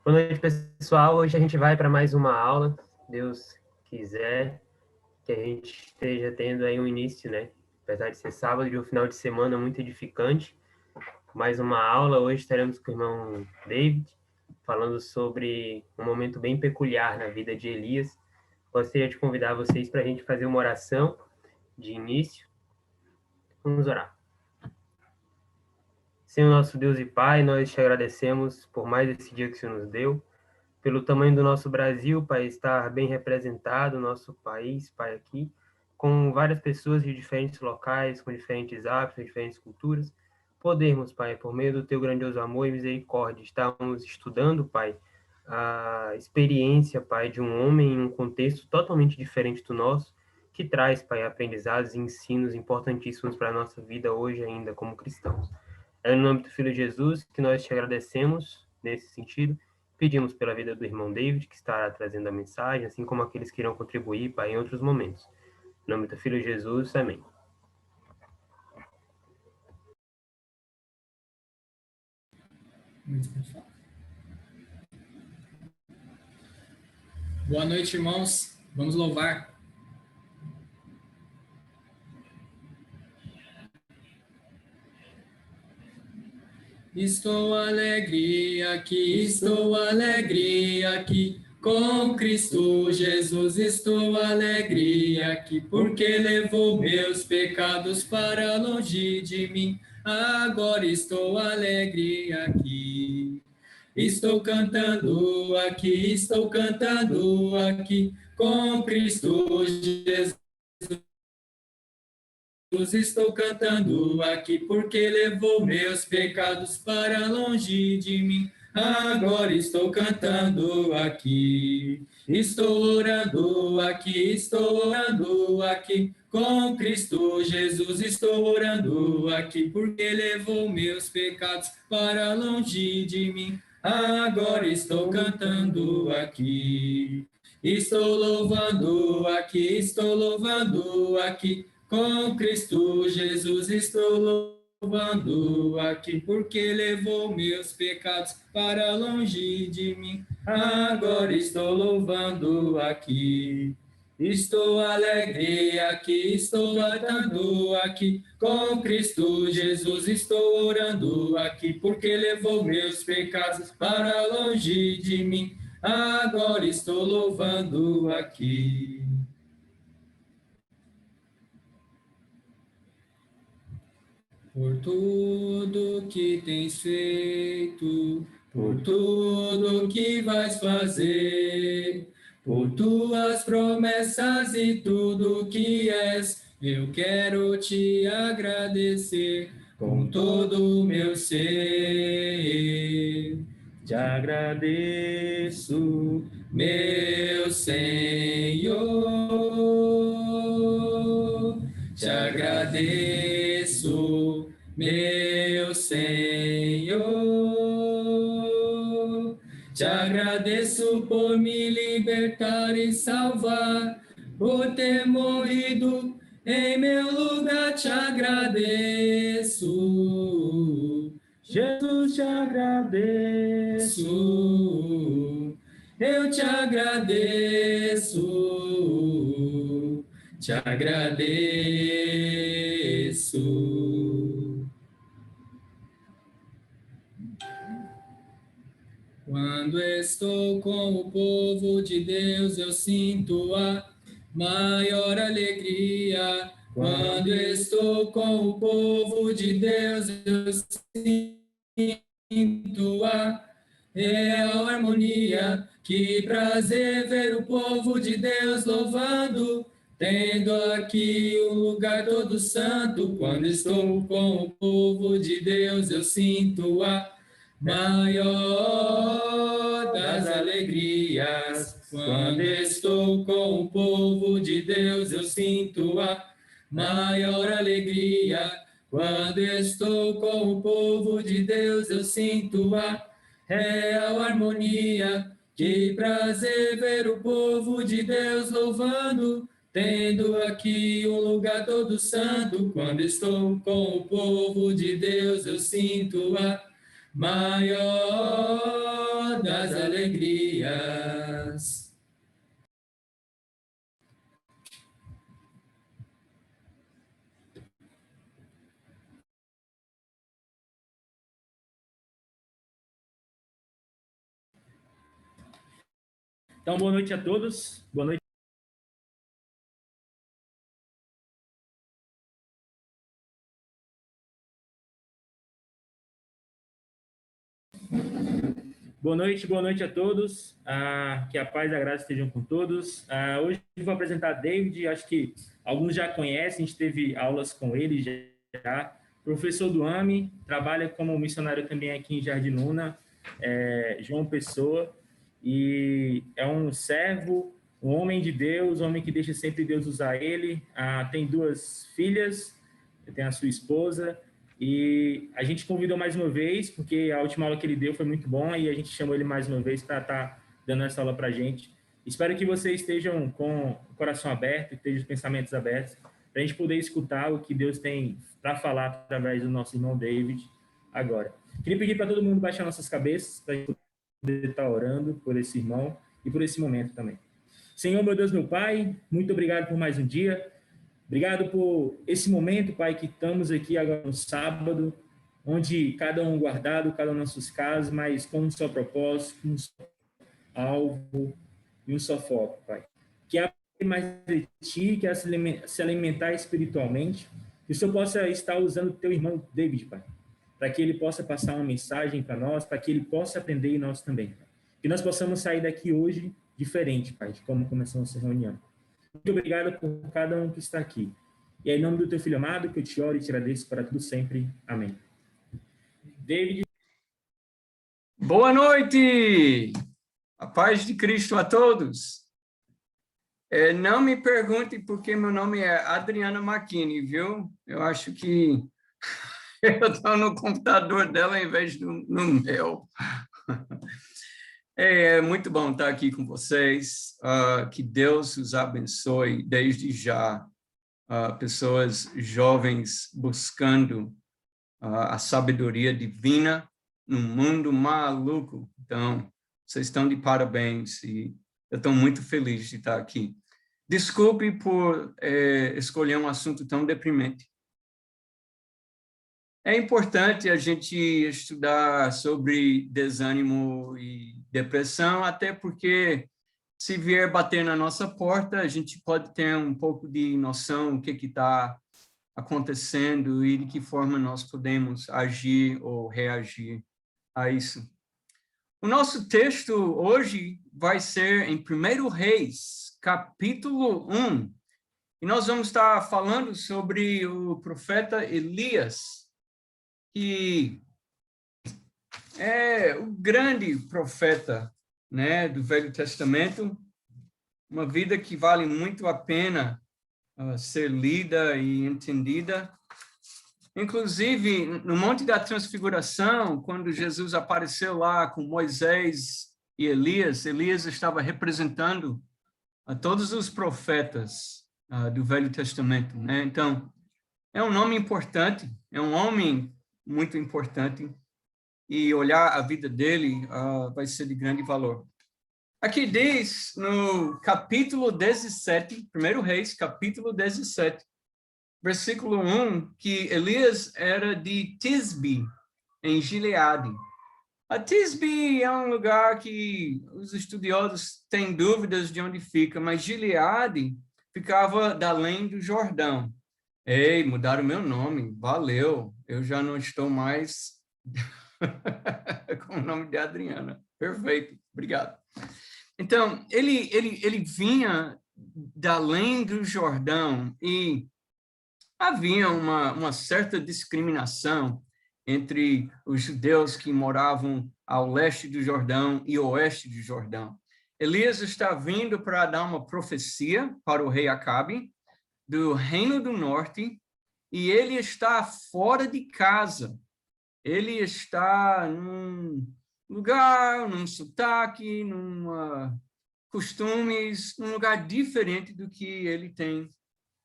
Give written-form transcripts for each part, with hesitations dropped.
Boa noite, pessoal. Hoje a gente vai para mais uma aula. Deus quiser que a gente esteja tendo aí um início, né? Apesar de ser sábado, de um final de semana muito edificante. Mais uma aula. Hoje estaremos com o irmão David, falando sobre um momento bem peculiar na vida de Elias. Gostaria de convidar vocês para a gente fazer uma oração de início. Vamos orar. Senhor nosso Deus e Pai, nós te agradecemos por mais esse dia que o Senhor nos deu, pelo tamanho do nosso Brasil, Pai, estar bem representado, nosso país, Pai, aqui, com várias pessoas de diferentes locais, com diferentes hábitos, diferentes culturas, podermos, Pai, por meio do Teu grandioso amor e misericórdia, estarmos estudando, Pai, a experiência, Pai, de um homem em um contexto totalmente diferente do nosso, que traz, Pai, aprendizados e ensinos importantíssimos para a nossa vida hoje ainda como cristãos. É no nome do Filho Jesus que nós te agradecemos nesse sentido. Pedimos pela vida do irmão David, que estará trazendo a mensagem, assim como aqueles que irão contribuir, Pai, em outros momentos. Em nome do Filho Jesus, amém. Boa noite, irmãos. Vamos louvar. Estou alegre aqui, com Cristo Jesus estou alegre aqui, porque levou meus pecados para longe de mim. Agora estou alegre aqui. Estou cantando aqui, com Cristo Jesus. Estou cantando aqui porque levou meus pecados para longe de mim. Agora estou cantando aqui. Estou orando aqui, com Cristo Jesus estou orando aqui porque levou meus pecados para longe de mim. Agora estou cantando aqui. Estou louvando aqui, com Cristo Jesus estou louvando aqui, porque levou meus pecados para longe de mim. Agora estou louvando aqui. Estou alegre aqui, estou cantando aqui, com Cristo Jesus estou orando aqui, porque levou meus pecados para longe de mim. Agora estou louvando aqui. Por tudo que tens feito, por tudo que vais fazer, por tuas promessas e tudo que és, eu quero te agradecer com todo o meu ser. Te agradeço, meu Senhor, te agradeço, meu Senhor. Te agradeço por me libertar e salvar, por ter morrido em meu lugar. Te agradeço, Jesus, te agradeço. Eu te agradeço, te agradeço. Quando estou com o povo de Deus, eu sinto a maior alegria. Quando estou com o povo de Deus, eu sinto a real harmonia. Que prazer ver o povo de Deus louvando, tendo aqui um lugar todo santo. Quando estou com o povo de Deus, eu sinto a maior das alegrias. Quando estou com o povo de Deus, eu sinto a maior alegria. Quando estou com o povo de Deus, eu sinto a real harmonia. Que prazer ver o povo de Deus louvando, tendo aqui um lugar todo santo. Quando estou com o povo de Deus, eu sinto a maior das alegrias. Então, boa noite a todos. Boa noite. Boa noite a todos. Que a paz e a graça estejam com todos. Hoje eu vou apresentar David, acho que alguns já conhecem, a gente teve aulas com ele já. Professor do AME, trabalha como missionário também aqui em Jardinuna, João Pessoa, e é um servo, um homem de Deus, um homem que deixa sempre Deus usar ele. Tem 2 filhas, tem a sua esposa, e a gente convidou mais uma vez, porque a última aula que ele deu foi muito bom, e a gente chamou ele mais uma vez para estar dando essa aula para a gente. Espero que vocês estejam com o coração aberto, estejam os pensamentos abertos, para a gente poder escutar o que Deus tem para falar através do nosso irmão David agora. Queria pedir para todo mundo baixar nossas cabeças, para a gente poder estar orando por esse irmão e por esse momento também. Senhor, meu Deus, meu Pai, muito obrigado por mais um dia. Obrigado por esse momento, Pai, que estamos aqui agora no sábado, onde cada um guardado, cada um nas suas casas, mas com um só propósito, um só alvo e um só foco, Pai. Que é mais de Ti, que é se alimentar espiritualmente, que o Senhor possa estar usando o Teu irmão David, Pai, para que ele possa passar uma mensagem para nós, para que ele possa aprender e nós também, Pai. Que nós possamos sair daqui hoje diferente, Pai, de como começamos essa reunião. Muito obrigado por cada um que está aqui. E é em nome do teu filho amado que eu te oro e te agradeço para tudo sempre. Amém. David. Boa noite! A paz de Cristo a todos. Não me pergunte por que meu nome é Adriana McKinney, viu? Eu acho que eu estou no computador dela em vez no meu. É muito bom estar aqui com vocês. Que Deus os abençoe desde já. Pessoas jovens buscando a sabedoria divina num mundo maluco. Então, vocês estão de parabéns e eu estou muito feliz de estar aqui. Desculpe por escolher um assunto tão deprimente. É importante a gente estudar sobre desânimo e depressão, até porque se vier bater na nossa porta, a gente pode ter um pouco de noção do que está acontecendo e de que forma nós podemos agir ou reagir a isso. O nosso texto hoje vai ser em 1 Reis, capítulo 1, e nós vamos estar falando sobre o profeta Elias, que é o grande profeta, né, do Velho Testamento, uma vida que vale muito a pena ser lida e entendida. Inclusive, no Monte da Transfiguração, quando Jesus apareceu lá com Moisés e Elias, Elias estava representando a todos os profetas do Velho Testamento, né? Então, é um nome importante, é um homem muito importante, e olhar a vida dele vai ser de grande valor. Aqui diz, no capítulo 17, 1 Reis, capítulo 17, versículo 1, que Elias era de Tisbe, em Gileade. A Tisbe é um lugar que os estudiosos têm dúvidas de onde fica, mas Gileade ficava da além do Jordão. Ei, mudaram meu nome, valeu, eu já não estou mais com o nome de Adriana. Perfeito, obrigado. Então, ele vinha da além do Jordão e havia uma certa discriminação entre os judeus que moravam ao leste do Jordão e oeste do Jordão. Elias está vindo para dar uma profecia para o rei Acabe do Reino do Norte, e ele está fora de casa. Ele está num lugar, num sotaque, costumes, num lugar diferente do que ele tem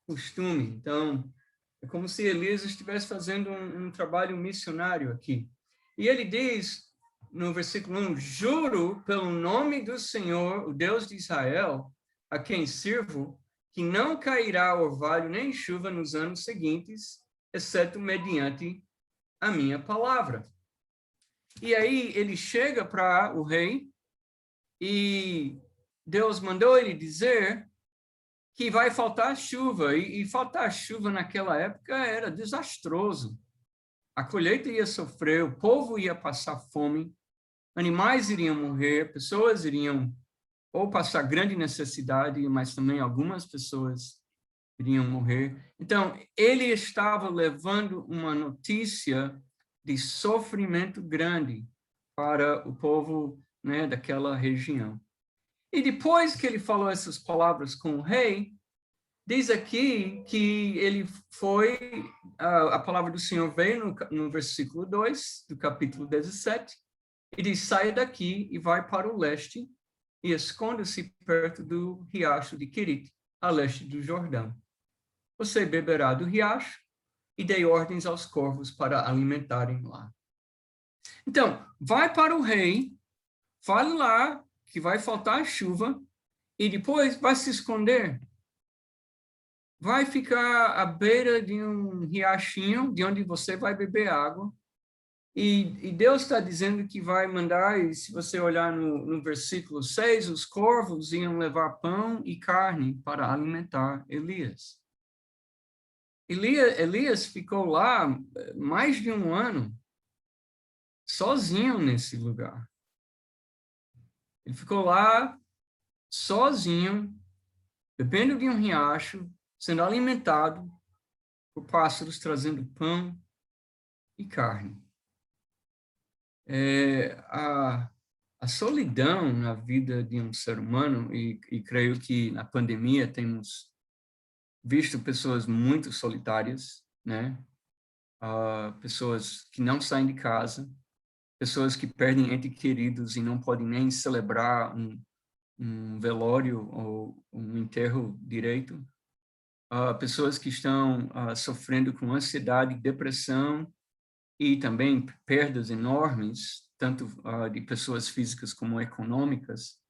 costume. Então, é como se Elias estivesse fazendo um trabalho missionário aqui. E ele diz, no versículo 1, juro pelo nome do Senhor, o Deus de Israel, a quem sirvo, que não cairá orvalho nem chuva nos anos seguintes, exceto mediante a minha palavra. E aí ele chega para o rei e Deus mandou ele dizer que vai faltar chuva. E faltar chuva naquela época era desastroso. A colheita ia sofrer, o povo ia passar fome, animais iriam morrer, pessoas iriam ou passar grande necessidade, mas também algumas pessoas iriam morrer. Então, ele estava levando uma notícia de sofrimento grande para o povo, né, daquela região. E depois que ele falou essas palavras com o rei, diz aqui que ele foi, a palavra do Senhor veio no versículo 2 do capítulo 17, e diz, saia daqui e vai para o leste e esconda-se perto do riacho de Querite, a leste do Jordão. Você beberá do riacho e dei ordens aos corvos para alimentarem lá. Então, vai para o rei, fale lá que vai faltar chuva e depois vai se esconder. Vai ficar à beira de um riachinho, de onde você vai beber água. E Deus está dizendo que vai mandar, e se você olhar no versículo 6, os corvos iam levar pão e carne para alimentar Elias. Elias ficou lá mais de um ano, sozinho nesse lugar. Ele ficou lá, sozinho, bebendo de um riacho, sendo alimentado por pássaros trazendo pão e carne. A solidão na vida de um ser humano, e creio que na pandemia temos visto pessoas muito solitárias, né? Pessoas que não saem de casa, pessoas que perdem entes queridos e não podem nem celebrar um velório ou um enterro direito, pessoas que estão sofrendo com ansiedade, depressão e também perdas enormes, tanto de pessoas físicas como econômicas,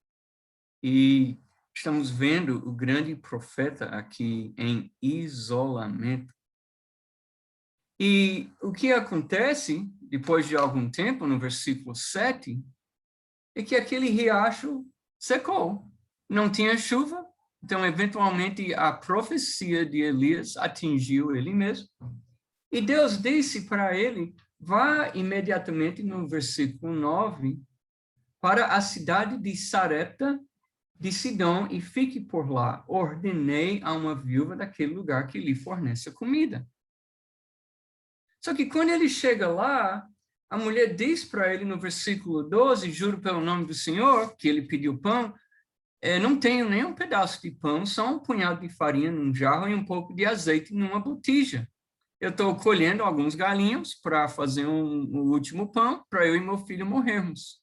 e estamos vendo o grande profeta aqui em isolamento. E o que acontece, depois de algum tempo, no versículo 7, é que aquele riacho secou. Não tinha chuva, então, eventualmente, a profecia de Elias atingiu ele mesmo. E Deus disse para ele, vá imediatamente no versículo 9, para a cidade de Sarepta, de Sidom, e fique por lá. Ordenei a uma viúva daquele lugar que lhe forneça comida. Só que quando ele chega lá, a mulher diz para ele no versículo 12, juro pelo nome do Senhor, que ele pediu pão, não tenho nem um pedaço de pão, só um punhado de farinha num jarro e um pouco de azeite numa botija. Eu estou colhendo alguns galinhos para fazer um último pão, para eu e meu filho morrermos.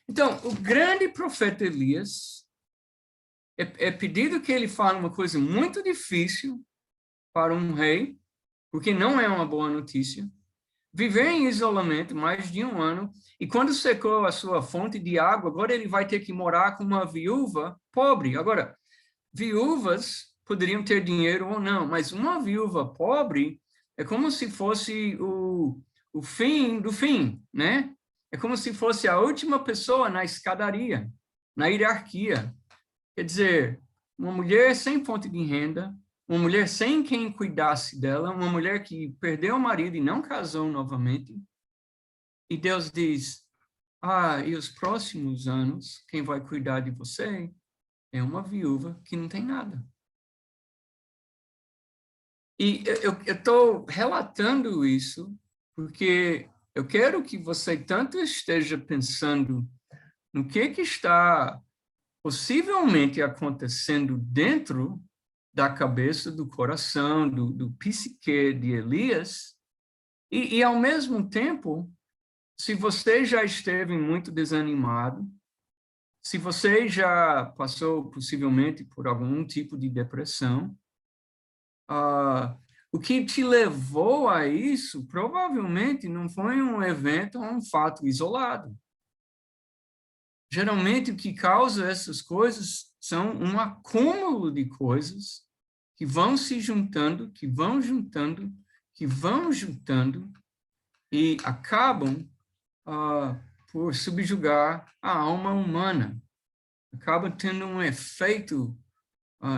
Então, o grande profeta Elias, é pedido que ele fale uma coisa muito difícil para um rei, porque não é uma boa notícia, viver em isolamento mais de um ano, e quando secou a sua fonte de água, agora ele vai ter que morar com uma viúva pobre. Agora, viúvas poderiam ter dinheiro ou não, mas uma viúva pobre é como se fosse o fim do fim, né? É como se fosse a última pessoa na escadaria, na hierarquia. Quer dizer, uma mulher sem fonte de renda, uma mulher sem quem cuidasse dela, uma mulher que perdeu o marido e não casou novamente. E Deus diz, e os próximos anos, quem vai cuidar de você é uma viúva que não tem nada. E eu estou relatando isso porque eu quero que você tanto esteja pensando no que está possivelmente acontecendo dentro da cabeça, do coração, do psique de Elias, e ao mesmo tempo, se você já esteve muito desanimado, se você já passou possivelmente por algum tipo de depressão, O que te levou a isso provavelmente não foi um evento ou um fato isolado. Geralmente, o que causa essas coisas são um acúmulo de coisas que vão se juntando, que vão juntando, que vão juntando e acabam por subjugar a alma humana. Acaba tendo um efeito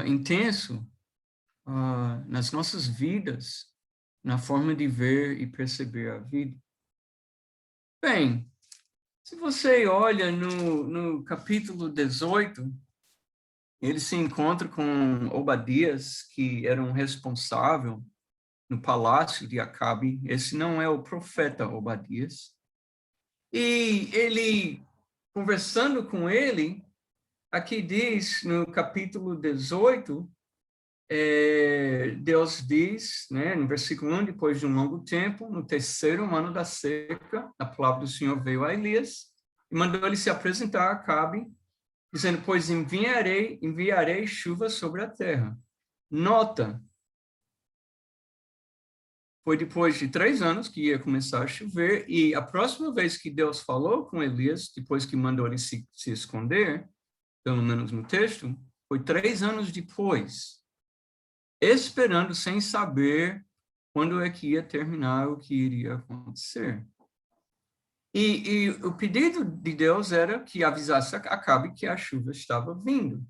intenso nas nossas vidas, na forma de ver e perceber a vida. Bem, se você olha no capítulo 18, ele se encontra com Obadias, que era um responsável no palácio de Acabe. Esse não é o profeta Obadias. E ele, conversando com ele, aqui diz, no capítulo 18, Deus diz, né, no versículo 1, depois de um longo tempo, no terceiro ano da seca, a palavra do Senhor veio a Elias e mandou ele se apresentar a Acabe, dizendo, pois enviarei chuva sobre a terra. Nota, foi depois de 3 anos que ia começar a chover, e a próxima vez que Deus falou com Elias, depois que mandou ele se esconder, pelo menos no texto, foi 3 anos depois, esperando sem saber quando é que ia terminar, o que iria acontecer. E o pedido de Deus era que avisasse a Acabe que a chuva estava vindo.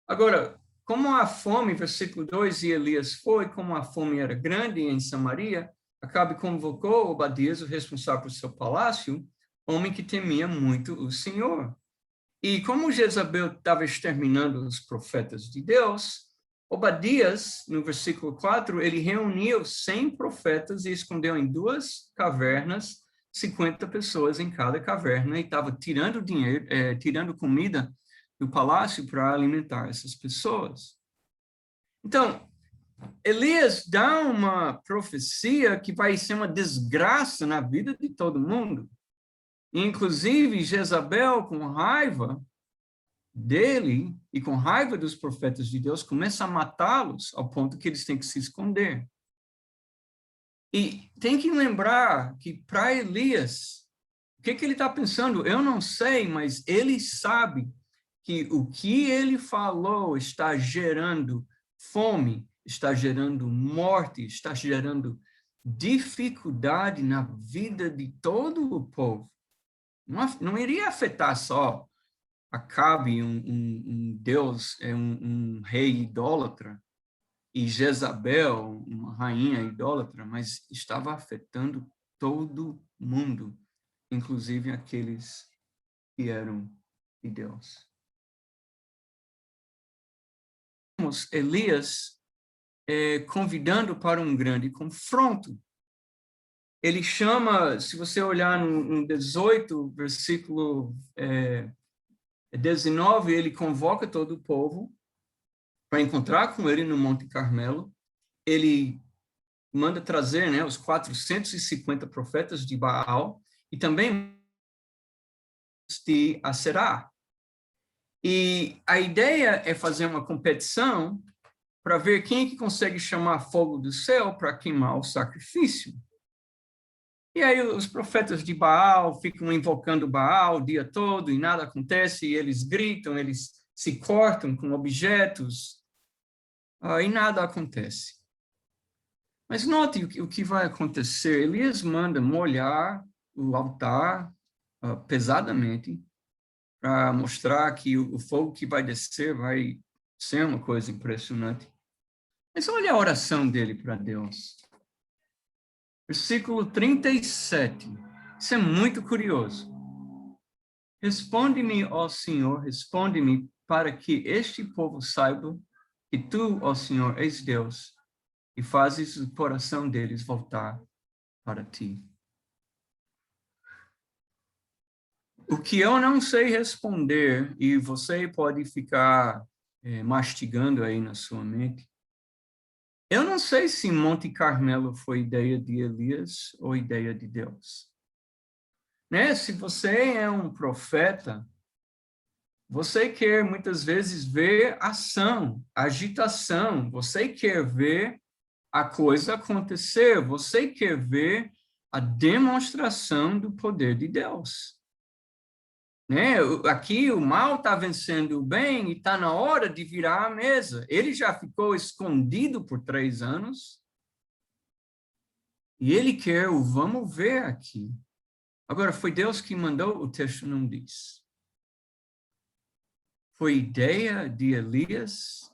Agora, como a fome, versículo 2, e Elias foi, como a fome era grande em Samaria, Acabe convocou Obadias, o responsável por seu palácio, homem que temia muito o Senhor. E como Jezabel estava exterminando os profetas de Deus, Obadias, no versículo 4, ele reuniu 100 profetas e escondeu em 2 cavernas, 50 pessoas em cada caverna, e estava tirando dinheiro, tirando comida do palácio para alimentar essas pessoas. Então, Elias dá uma profecia que vai ser uma desgraça na vida de todo mundo. Inclusive, Jezabel, com raiva dele e com raiva dos profetas de Deus, começa a matá-los ao ponto que eles têm que se esconder. E tem que lembrar que para Elias, o que ele está pensando? Eu não sei, mas ele sabe que o que ele falou está gerando fome, está gerando morte, está gerando dificuldade na vida de todo o povo. Não iria afetar só Acabe, um deus, um rei idólatra, e Jezabel, uma rainha idólatra, mas estava afetando todo mundo, inclusive aqueles que eram de Deus. Elias convidando para um grande confronto. Ele chama, se você olhar no 18, versículo 19, ele convoca todo o povo para encontrar com ele no Monte Carmelo. Ele manda trazer, né, os 450 profetas de Baal e também de Aserá. E a ideia é fazer uma competição para ver quem é que consegue chamar fogo do céu para queimar o sacrifício. E aí os profetas de Baal ficam invocando Baal o dia todo e nada acontece, e eles gritam, eles se cortam com objetos, e nada acontece. Mas note o que vai acontecer. Elias manda molhar o altar pesadamente para mostrar que o fogo que vai descer vai ser uma coisa impressionante. Mas olha a oração dele para Deus. Versículo 37. Isso é muito curioso. Responde-me, ó Senhor, responde-me, para que este povo saiba que tu, ó Senhor, és Deus, e fazes o coração deles voltar para ti. O que eu não sei responder, e você pode ficar mastigando aí na sua mente, eu não sei se Monte Carmelo foi ideia de Elias ou ideia de Deus. Né? Se você é um profeta, você quer muitas vezes ver ação, agitação, você quer ver a coisa acontecer. Você quer ver a demonstração do poder de Deus. Né? Aqui o mal está vencendo o bem e está na hora de virar a mesa. Ele já ficou escondido por 3 anos. E ele quer o vamos ver aqui. Agora, foi Deus que mandou? O texto não diz. Foi ideia de Elias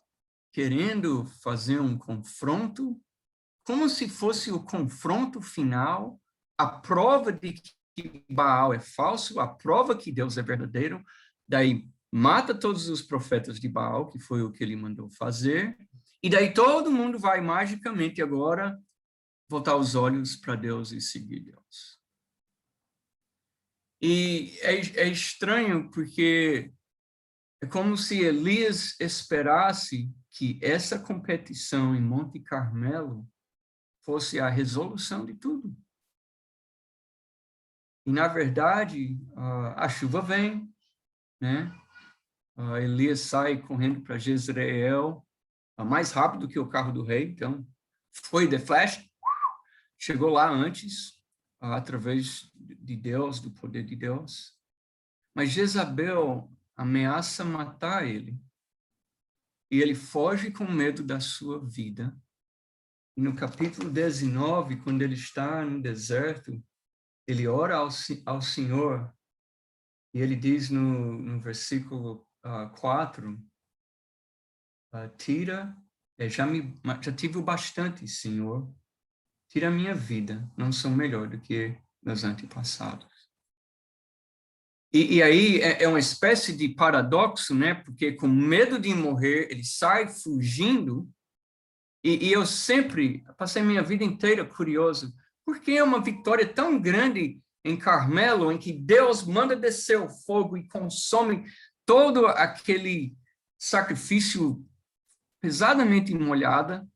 querendo fazer um confronto, como se fosse o confronto final, a prova de que Baal é falso, a prova que Deus é verdadeiro, daí mata todos os profetas de Baal, que foi o que ele mandou fazer, e daí todo mundo vai magicamente agora voltar os olhos para Deus e seguir Deus. E é estranho porque é como se Elias esperasse que essa competição em Monte Carmelo fosse a resolução de tudo. E, na verdade, a chuva vem, né? Elias sai correndo para Jezreel, mais rápido que o carro do rei, então foi the flash, chegou lá antes, através de Deus, do poder de Deus. Mas Jezabel ameaça matar ele. E ele foge com medo da sua vida. E no capítulo 19, quando ele está no deserto, ele ora ao Senhor, e ele diz no versículo 4, já tive o bastante, Senhor, tira a minha vida, não sou melhor do que meus antepassados. E aí é uma espécie de paradoxo, né? Porque com medo de morrer, ele sai fugindo. E eu sempre passei minha vida inteira curioso. Por que é uma vitória tão grande em Carmelo, em que Deus manda descer o fogo e consome todo aquele sacrifício pesadamente molhado,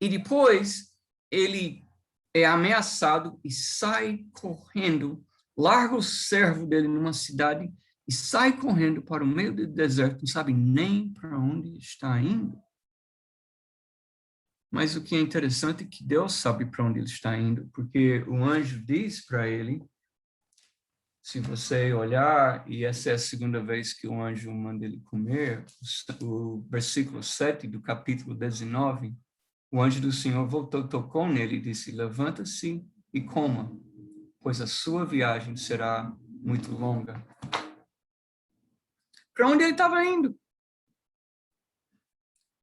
e depois ele é ameaçado e sai correndo, larga o servo dele numa cidade e sai correndo para o meio do deserto, não sabe nem para onde está indo. Mas o que é interessante é que Deus sabe para onde ele está indo, porque o anjo diz para ele, se você olhar, e essa é a segunda vez que o anjo manda ele comer, o versículo 7 do capítulo 19, o anjo do Senhor voltou, tocou nele e disse, levanta-se e coma, pois a sua viagem será muito longa. Para onde ele estava indo?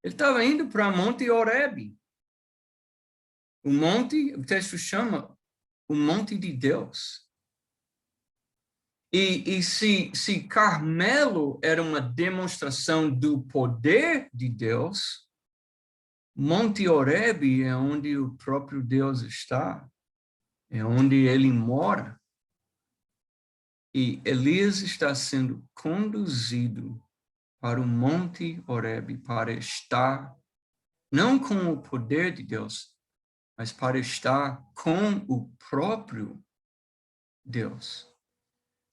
Ele estava indo para Monte Horebe. O monte, o texto chama o Monte de Deus. E se Carmelo era uma demonstração do poder de Deus, Monte Horebe é onde o próprio Deus está, é onde ele mora. E Elias está sendo conduzido para o Monte Horebe para estar, não com o poder de Deus, mas para estar com o próprio Deus.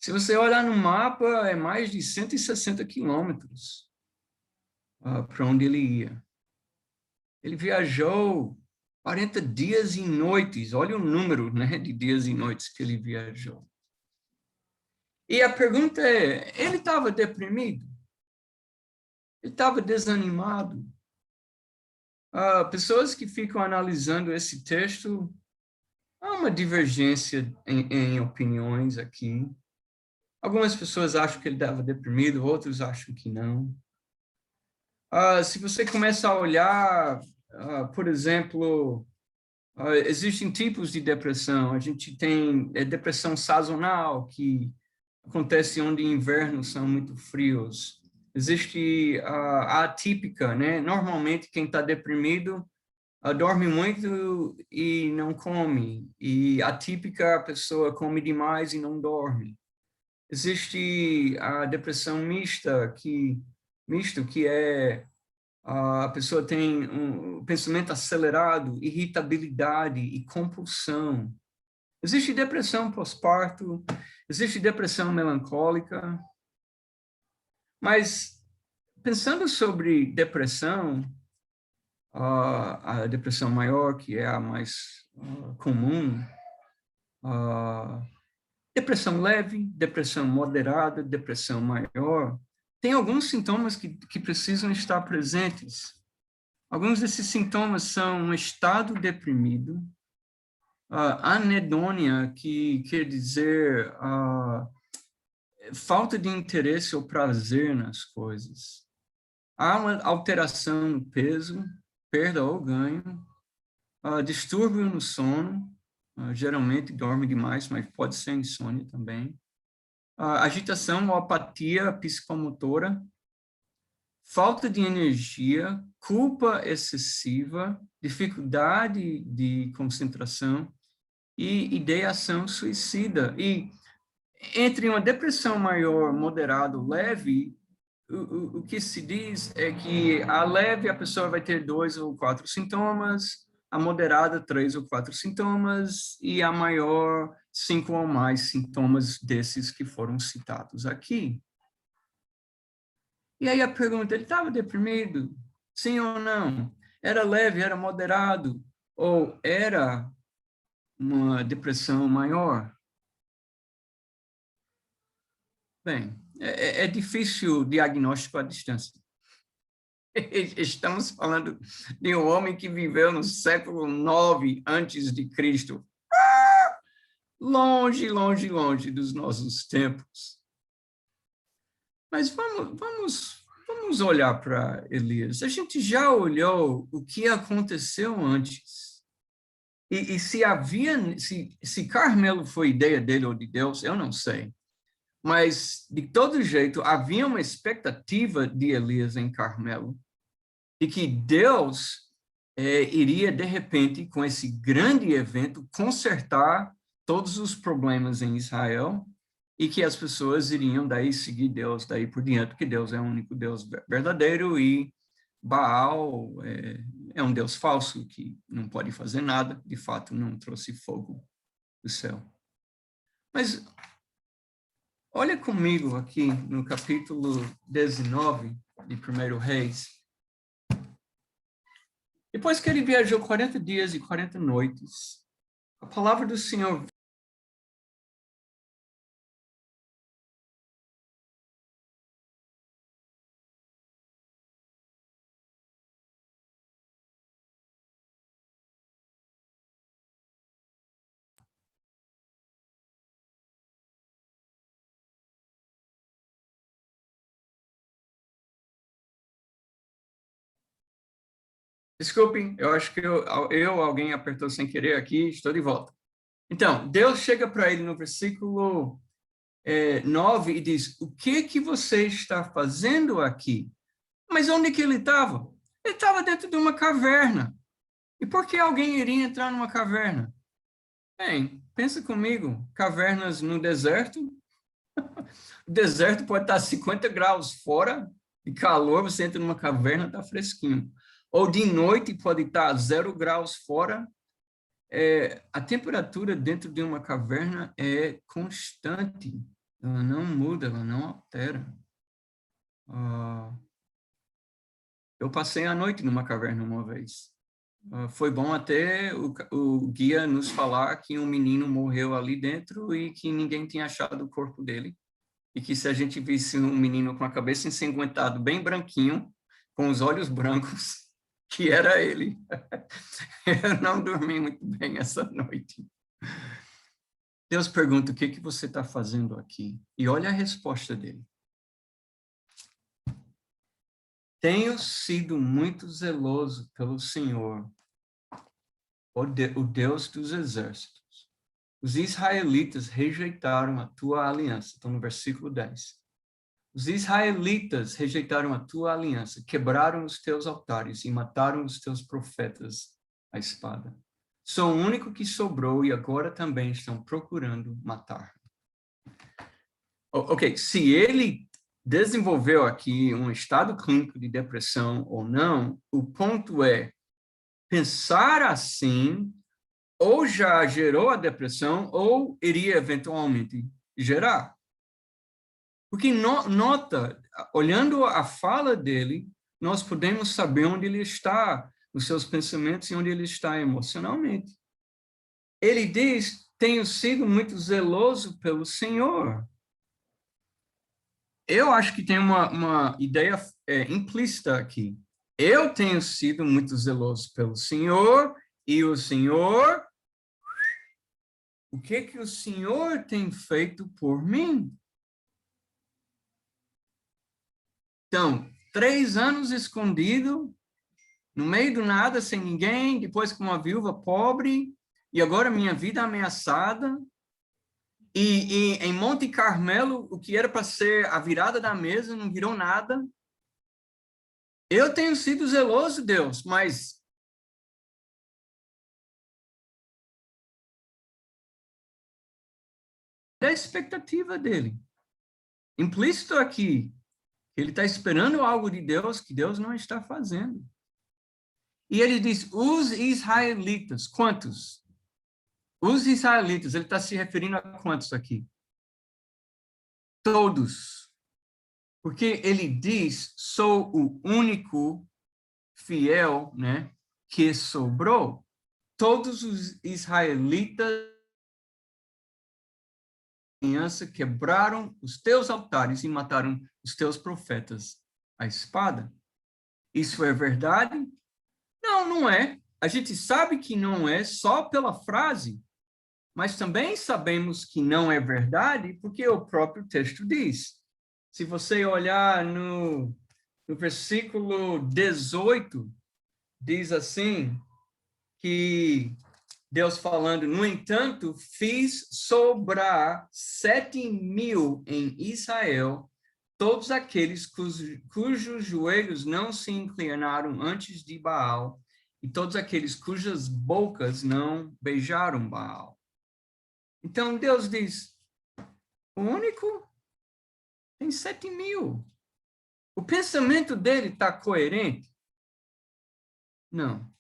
Se você olhar no mapa, é mais de 160 quilômetros para onde ele ia. Ele viajou 40 dias e noites. Olha o número, né, de dias e noites que ele viajou. E a pergunta é, ele estava deprimido? Ele estava desanimado? Pessoas que ficam analisando esse texto, há uma divergência em opiniões aqui. Algumas pessoas acham que ele estava deprimido, outros acham que não. Se você começa a olhar, por exemplo, existem tipos de depressão. A gente tem depressão sazonal, que acontece onde invernos são muito frios. Existe a atípica, né? Normalmente quem está deprimido dorme muito e não come. E atípica, a pessoa come demais e não dorme. Existe a depressão misto, que é a pessoa tem um pensamento acelerado, irritabilidade e compulsão. Existe depressão pós-parto, existe depressão melancólica. Mas, pensando sobre depressão, a depressão maior, que é a mais comum, depressão leve, depressão moderada, depressão maior. Tem alguns sintomas que precisam estar presentes. Alguns desses sintomas são um estado deprimido, anedônia, que quer dizer falta de interesse ou prazer nas coisas. Há uma alteração no peso, perda ou ganho, distúrbio no sono, geralmente dorme demais, mas pode ser insônia também. Agitação ou apatia psicomotora, falta de energia, culpa excessiva, dificuldade de concentração e ideação suicida. E entre uma depressão maior, moderada, leve, o que se diz é que a leve a pessoa vai ter 2 ou 4 sintomas, a moderada 3 ou 4 sintomas e a maior 5 ou mais sintomas desses que foram citados aqui. E aí a pergunta, ele estava deprimido? Sim ou não? Era leve, era moderado? Ou era uma depressão maior? Bem, é difícil o diagnóstico à distância. Estamos falando de um homem que viveu no século 9 antes de Cristo. Longe, longe, longe dos nossos tempos. Mas vamos olhar para Elias. A gente já olhou o que aconteceu antes. E se Carmelo foi ideia dele ou de Deus, eu não sei. Mas, de todo jeito, havia uma expectativa de Elias em Carmelo, de que Deus iria, de repente, com esse grande evento, consertar todos os problemas em Israel e que as pessoas iriam daí seguir Deus daí por diante, porque Deus é o único Deus verdadeiro e Baal é um Deus falso que não pode fazer nada, de fato não trouxe fogo do céu. Mas olha comigo aqui no capítulo 19 de 1 Reis. Depois que ele viajou 40 dias e 40 noites, a palavra do Senhor Desculpem, eu acho que alguém apertou sem querer aqui, estou de volta. Então, Deus chega para ele no versículo 9 e diz, o que você está fazendo aqui? Mas onde que ele estava? Ele estava dentro de uma caverna. E por que alguém iria entrar numa caverna? Bem, pensa comigo, cavernas no deserto. O deserto pode estar 50 graus fora de calor, você entra numa caverna, está fresquinho. Ou de noite pode estar 0 graus fora. A temperatura dentro de uma caverna é constante. Ela não muda, ela não altera. Eu passei a noite numa caverna uma vez. Foi bom até o guia nos falar que um menino morreu ali dentro e que ninguém tinha achado o corpo dele. E que se a gente visse um menino com a cabeça ensanguentada, bem branquinho, com os olhos brancos, que era ele. Eu não dormi muito bem essa noite. Deus pergunta, o que você está fazendo aqui? E olha a resposta dele. Tenho sido muito zeloso pelo Senhor, o Deus dos exércitos. Os israelitas rejeitaram a tua aliança. Então, no versículo 10. Os israelitas rejeitaram a tua aliança, quebraram os teus altares e mataram os teus profetas à espada. Sou o único que sobrou e agora também estão procurando matar. Ok, se ele desenvolveu aqui um estado clínico de depressão ou não, o ponto é pensar assim ou já gerou a depressão ou iria eventualmente gerar. Porque nota, olhando a fala dele, nós podemos saber onde ele está. os seus pensamentos e onde ele está emocionalmente. Ele diz, tenho sido muito zeloso pelo Senhor. Eu acho que tem uma ideia implícita aqui. Eu tenho sido muito zeloso pelo Senhor, e o Senhor... O que o Senhor tem feito por mim? Então, 3 anos escondido, no meio do nada, sem ninguém, depois com uma viúva pobre, e agora minha vida ameaçada. E em Monte Carmelo, o que era para ser a virada da mesa não virou nada. Eu tenho sido zeloso, Deus, mas é a expectativa dele. Implícito aqui, ele está esperando algo de Deus que Deus não está fazendo. E ele diz, os israelitas, quantos? Os israelitas, ele está se referindo a quantos aqui? Todos. Porque ele diz, sou o único fiel, né, que sobrou. Todos os israelitas quebraram os teus altares e mataram os teus profetas à espada. Isso é verdade? Não, não é. A gente sabe que não é só pela frase, mas também sabemos que não é verdade porque o próprio texto diz. Se você olhar no versículo 18, diz assim, que Deus falando, no entanto, fiz sobrar 7.000 em Israel, todos aqueles cujos joelhos não se inclinaram antes de Baal, e todos aqueles cujas bocas não beijaram Baal. Então Deus diz, o único tem 7.000. O pensamento dele está coerente? Não.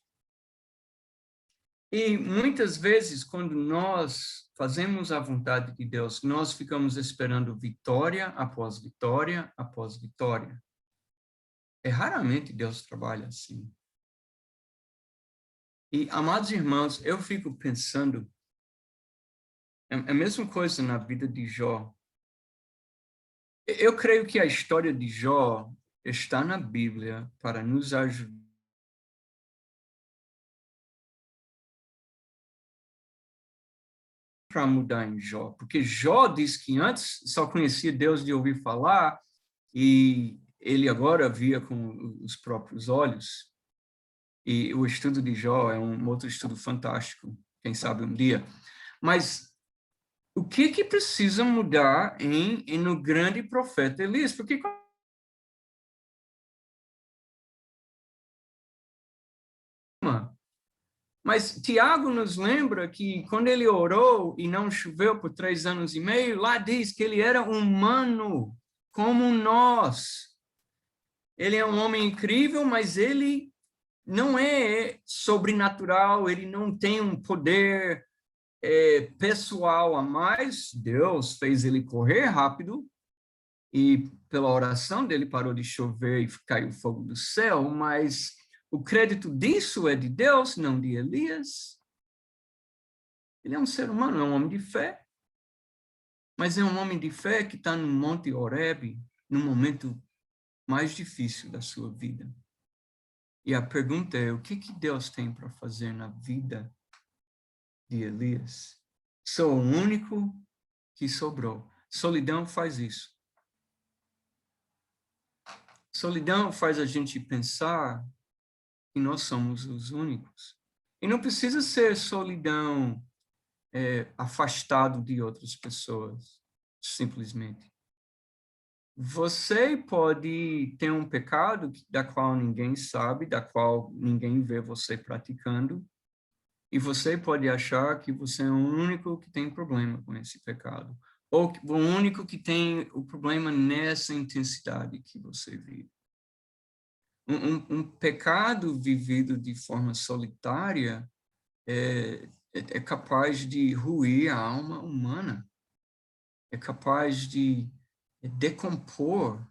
E muitas vezes, quando nós fazemos a vontade de Deus, nós ficamos esperando vitória após vitória após vitória. É raramente Deus trabalha assim. E, amados irmãos, eu fico pensando, é a mesma coisa na vida de Jó. Eu creio que a história de Jó está na Bíblia para nos ajudar para mudar em Jó, porque Jó diz que antes só conhecia Deus de ouvir falar e ele agora via com os próprios olhos. E o estudo de Jó é um outro estudo fantástico, quem sabe um dia. Mas o que precisa mudar no grande profeta Elias? Porque mas Tiago nos lembra que quando ele orou e não choveu por 3 anos e meio, lá diz que ele era humano, como nós. Ele é um homem incrível, mas ele não é sobrenatural, ele não tem um poder pessoal a mais. Deus fez ele correr rápido e pela oração dele parou de chover e caiu fogo do céu, mas o crédito disso é de Deus, não de Elias. Ele é um ser humano, é um homem de fé, mas é um homem de fé que está no Monte Horebe, no momento mais difícil da sua vida. E a pergunta é, o que Deus tem para fazer na vida de Elias? Sou o único que sobrou. Solidão faz isso. Solidão faz a gente pensar que nós somos os únicos. E não precisa ser solidão afastado de outras pessoas, simplesmente. Você pode ter um pecado da qual ninguém sabe, da qual ninguém vê você praticando, e você pode achar que você é o único que tem problema com esse pecado, ou o único que tem o problema nessa intensidade que você vive. Um pecado vivido de forma solitária é capaz de ruir a alma humana, é capaz de decompor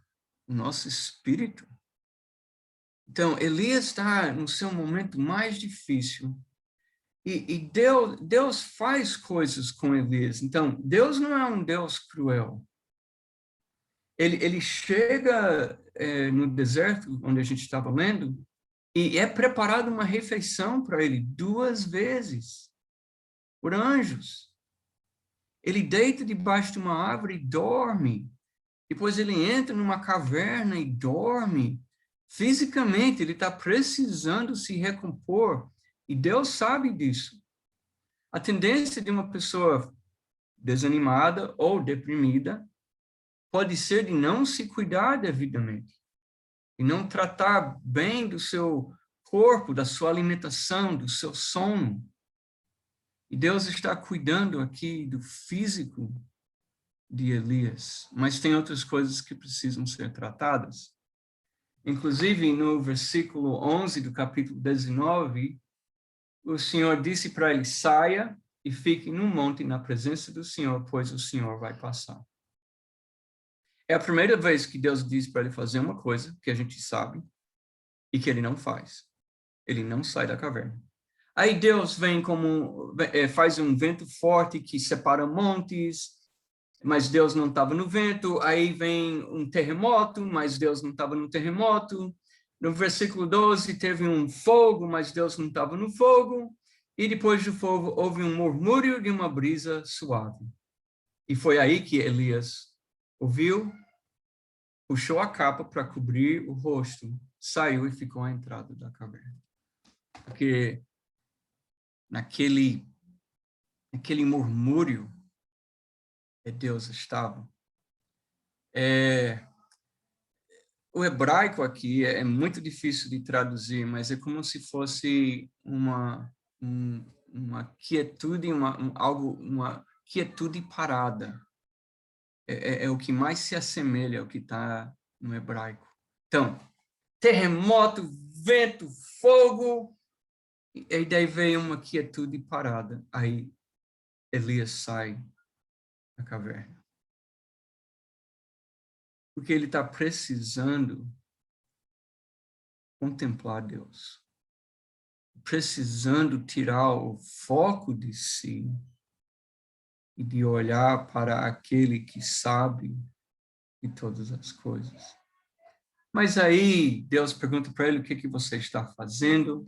o nosso espírito. Então, Elias está no seu momento mais difícil. E Deus faz coisas com Elias. Então, Deus não é um Deus cruel. Ele chega no deserto, onde a gente estava lendo, e é preparada uma refeição para ele 2 vezes, por anjos. Ele deita debaixo de uma árvore e dorme. Depois ele entra numa caverna e dorme. Fisicamente, ele está precisando se recompor. E Deus sabe disso. A tendência de uma pessoa desanimada ou deprimida pode ser de não se cuidar devidamente. E não tratar bem do seu corpo, da sua alimentação, do seu sono. E Deus está cuidando aqui do físico de Elias, mas tem outras coisas que precisam ser tratadas. Inclusive, no versículo 11 do capítulo 19, o Senhor disse para ele, saia e fique no monte na presença do Senhor, pois o Senhor vai passar. É a primeira vez que Deus diz para ele fazer uma coisa que a gente sabe e que ele não faz. Ele não sai da caverna. Aí Deus vem faz um vento forte que separa montes, mas Deus não estava no vento. Aí vem um terremoto, mas Deus não estava no terremoto. No versículo 12 teve um fogo, mas Deus não estava no fogo. E depois do fogo houve um murmúrio de uma brisa suave. E foi aí que Elias ouviu, puxou a capa para cobrir o rosto, saiu e ficou à entrada da caverna. Porque naquele murmúrio, Deus estava. O hebraico aqui é muito difícil de traduzir, mas é como se fosse uma quietude, uma quietude parada. É o que mais se assemelha ao que está no hebraico. Então, terremoto, vento, fogo, e daí veio uma quietude parada. Aí Elias sai da caverna. Porque ele está precisando contemplar Deus. Precisando tirar o foco de si e de olhar para aquele que sabe de todas as coisas. Mas aí Deus pergunta para ele o que você está fazendo.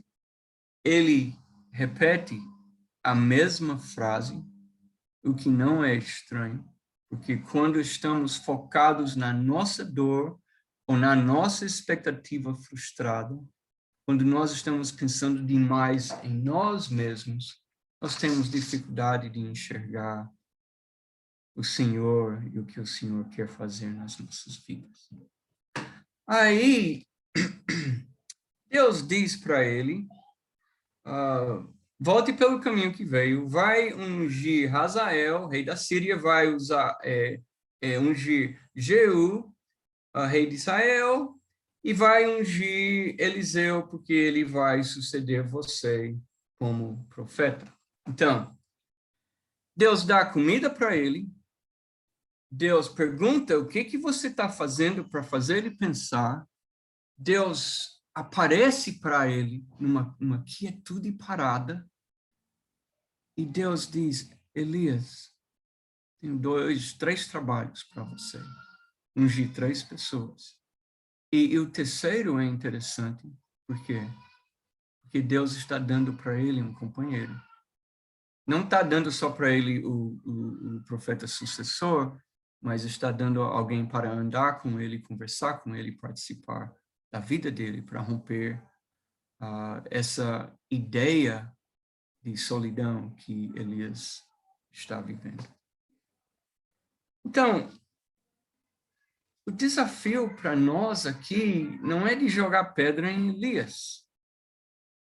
Ele repete a mesma frase, o que não é estranho, porque quando estamos focados na nossa dor ou na nossa expectativa frustrada, quando nós estamos pensando demais em nós mesmos, nós temos dificuldade de enxergar o Senhor e o que o Senhor quer fazer nas nossas vidas. Aí, Deus diz para ele, volte pelo caminho que veio, vai ungir Hazael, rei da Síria, vai ungir Jeú, rei de Israel, e vai ungir Eliseu, porque ele vai suceder você como profeta. Então, Deus dá comida para ele, Deus pergunta o que você está fazendo para fazer ele pensar, Deus aparece para ele numa quietude parada, e Deus diz, Elias, tenho 3 trabalhos para você, ungir 3 pessoas. E o terceiro é interessante, por quê? Porque Deus está dando para ele um companheiro. Não está dando só para ele o profeta sucessor, mas está dando alguém para andar com ele, conversar com ele, participar da vida dele, para romper essa ideia de solidão que Elias está vivendo. Então, o desafio para nós aqui não é de jogar pedra em Elias.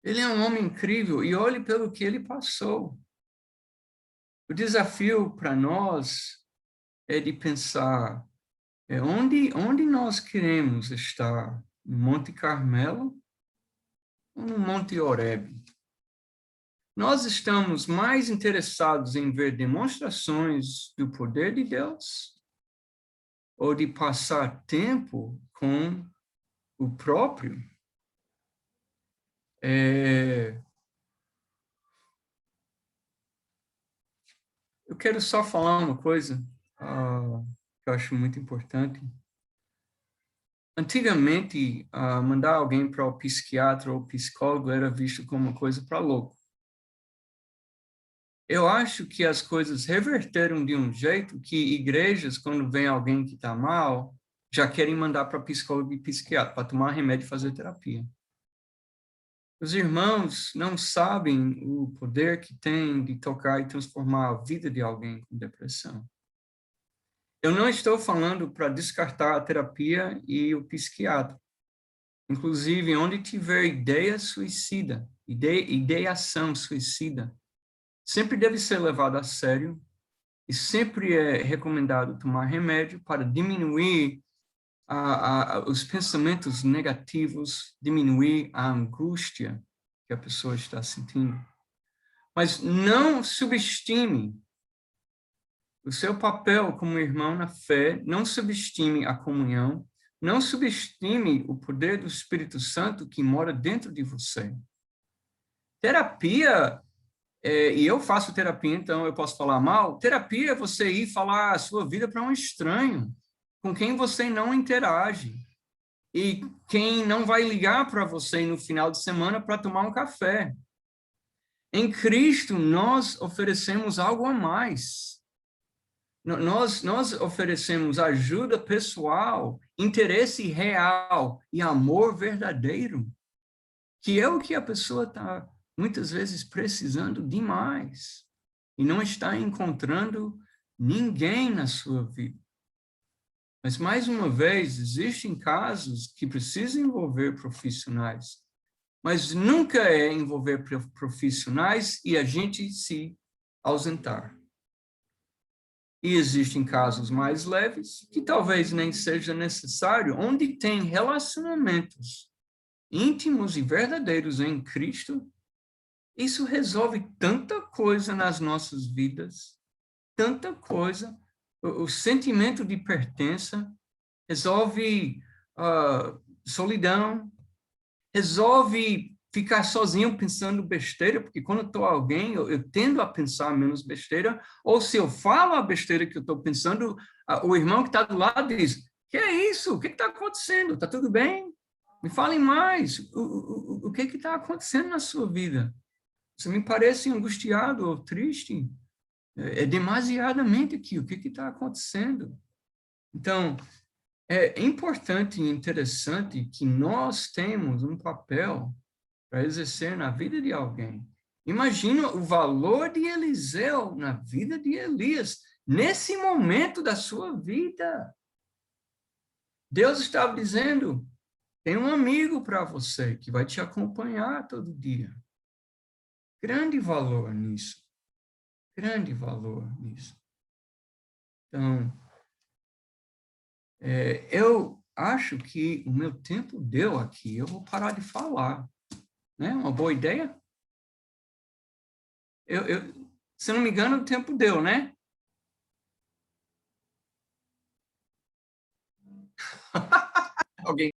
Ele é um homem incrível e olhe pelo que ele passou. O desafio para nós é de pensar onde nós queremos estar, no Monte Carmelo ou no Monte Horebe? Nós estamos mais interessados em ver demonstrações do poder de Deus ou de passar tempo com o próprio Eu quero só falar uma coisa que eu acho muito importante. Antigamente, mandar alguém para o psiquiatra ou psicólogo era visto como uma coisa para louco. Eu acho que as coisas reverteram de um jeito que igrejas, quando vem alguém que está mal, já querem mandar para psicólogo e psiquiatra, para tomar remédio e fazer terapia. Os irmãos não sabem o poder que tem de tocar e transformar a vida de alguém com depressão. Eu não estou falando para descartar a terapia e o psiquiatra. Inclusive, onde tiver ideia suicida, ideação suicida, sempre deve ser levado a sério e sempre é recomendado tomar remédio para diminuir os pensamentos negativos, diminuir a angústia que a pessoa está sentindo. Mas não subestime o seu papel como irmão na fé, não subestime a comunhão, não subestime o poder do Espírito Santo que mora dentro de você. Terapia, e eu faço terapia, então eu posso falar mal, terapia é você ir falar a sua vida para um estranho, com quem você não interage, e quem não vai ligar para você no final de semana para tomar um café. Em Cristo, nós oferecemos algo a mais. Nós oferecemos ajuda pessoal, interesse real e amor verdadeiro, que é o que a pessoa está, muitas vezes, precisando demais e não está encontrando ninguém na sua vida. Mas, mais uma vez, existem casos que precisam envolver profissionais, mas nunca é envolver profissionais e a gente se ausentar. E existem casos mais leves, que talvez nem seja necessário, onde tem relacionamentos íntimos e verdadeiros em Cristo. Isso resolve tanta coisa nas nossas vidas, tanta coisa. O sentimento de pertença resolve solidão, resolve ficar sozinho pensando besteira, porque quando eu estou alguém, eu tendo a pensar menos besteira, ou se eu falo a besteira que eu estou pensando, o irmão que está do lado diz, que é isso? O que está acontecendo? Está tudo bem? Me falem mais. O que está acontecendo na sua vida? Você me parece angustiado ou triste? É demasiadamente aqui. O que está acontecendo? Então, é importante e interessante que nós temos um papel para exercer na vida de alguém. Imagina o valor de Eliseu na vida de Elias, nesse momento da sua vida. Deus estava dizendo, tem um amigo para você que vai te acompanhar todo dia. Grande valor nisso. Grande valor nisso. Então, eu acho que o meu tempo deu aqui, eu vou parar de falar. Né? Uma boa ideia? Se não me engano, o tempo deu, né? Alguém